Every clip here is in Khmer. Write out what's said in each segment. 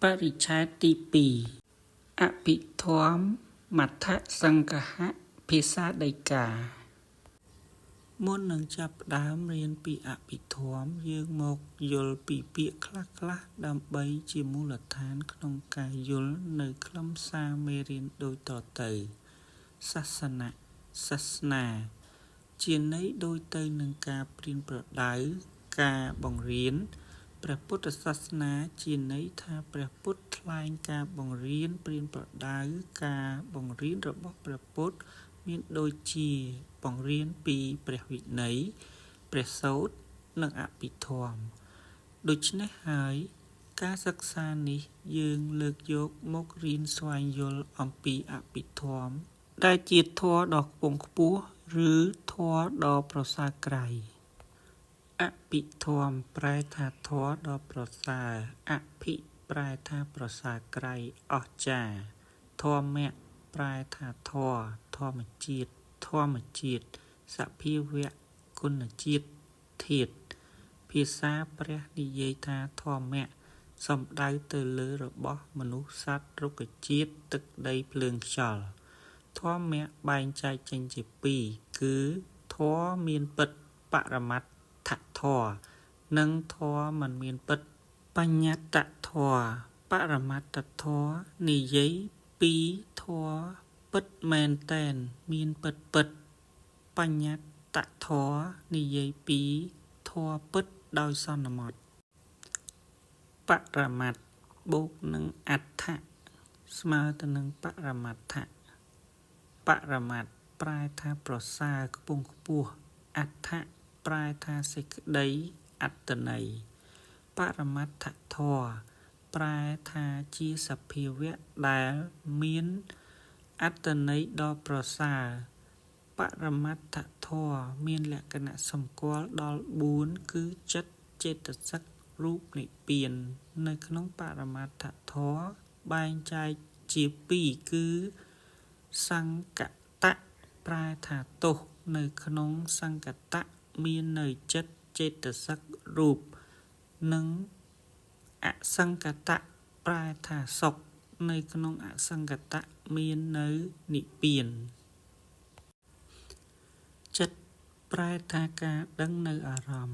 បរិច្ឆេទទី2អភិធម្មមដ្ឋសង្ឃៈភាសាដីកាមុននឹងចាប់ផ្ដើមរៀនពីអភិធម្មយើងមកយល់ពីពាក្យខ្លះៗដើម្បីជាមូលដ្ឋានក្នុងការយល់នៅខ្លឹមសារមេរៀនដូចតទៅសាសនាជាន័យដូចទៅនឹងការព្រៀនប្រដៅការបង្រៀនព្រះពុទ្ធសាសនាជាន័យថាព្រះពុទ្ធថ្លែងការបង្រៀនព្រៀនប្រដៅការបង្រៀនរបស់ព្រះពុទ្ធមានដូចជាបង្រៀនពីព្រះវិន័យព្រះសូត្រនិងអភិធម្មដូច្នេះហើយការសិក្សានេះយើងលើកយកមករៀនស្វែងយល់អំពីអភិធម្មដែលជាធម៌ដ៏ខ្ពង់ខ្ពស់ឬធម៌ដ៏ប្រសើរក្រៃអភិធម្មប្រែថាធម៌ដ៏ប្រសើរអភិប្រែថាប្រសើរក្រៃអស្ចារ្យធម្មៈប្រែថាធម៌ធម្មជាតិសភាវៈគុណជាតិធាតុភាសាព្រះនិយាយថាធម្មៈសំដៅទៅលើរបស់មនុស្សសត្វរុក្ខជាតិទឹកដីភ្លើងខ្យល់ធម្មៈបែងចែកចេញជាពីរគឺធម៌មានពិតបរមត្ថធម៌និងធម៌មិនមានពិតបញ្ញត្តិធម៌បរមត្ថធម៌និយាយពីធម៌ពិតមែនតែនមានពិតបញ្ញត្តិធម៌និយាយពីធម៌ពិតដោយសន្មតបរមត្ថបូកនឹងអដ្ឋៈស្មើទៅនឹងបរមត្ថៈបរមត្ថប្រែថាប្រសើរខ្ពង់ខ្ពស់អដ្ឋៈប្រែថាសេចក្តីអត្តន័យបរមត្ថធម៌ប្រែថាជាសភាវៈដែលមានអត្តន័យដ៏ប្រសើរបរមត្ថធម៌មានលក្ខណៈសម្គាល់ដល់4គឺចិត្តចេតសិករូបនិព្វាននៅក្នុងបរមត្ថធម៌បែងចែកជា2គឺសង្កតៈប្រែថាទោសនៅក្នុងសង្កតៈមាននៅចិត្តចេតសិករូបនិងអសង្កតៈប្រែថាសុខនៅក្នុងអសង្កតៈមាននៅនិព្វានចិត្តប្រែថាការដឹងនៅអារម្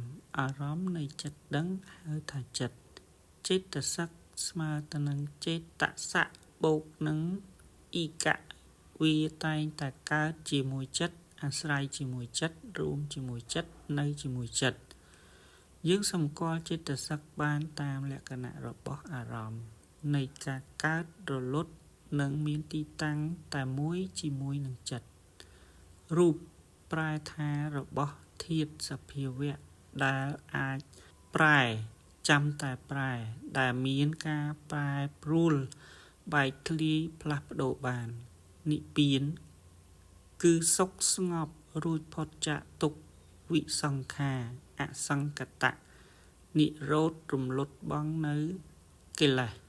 មណ៍នៃចិត្តដឹងហៅថាចិត្តចេតសិកស្មើទៅនឹងចេតសៈបូកនឹងអ៊ីកៈវាតែងតែកើតជាមួយចិត្តអាស្រ័យជាមួយចិត្តរួមជាមួយចិត្តនៅជាមួយចិត្តយើងសម្គាល់ចេតសិកបានតាមលក្ខណៈរបស់អារម្មណ៍នៃការកើតរលត់និងមានទីតាំងតែមួយជាមួយនឹងចិត្តរូបប្រែថារបស់ធាតុសភាវៈដែលអាចប្រែចាំតែប្រែដែលមានការប្រែប្រួលបែកធ្លាយផ្លាស់ប្ដូរបាននិព្វានគឺសុខស្ងប់រួចផុតចាកទុក្ខវិសង្ខារអសង្កតៈនិរោធរំលត់បង់នៅកិលេស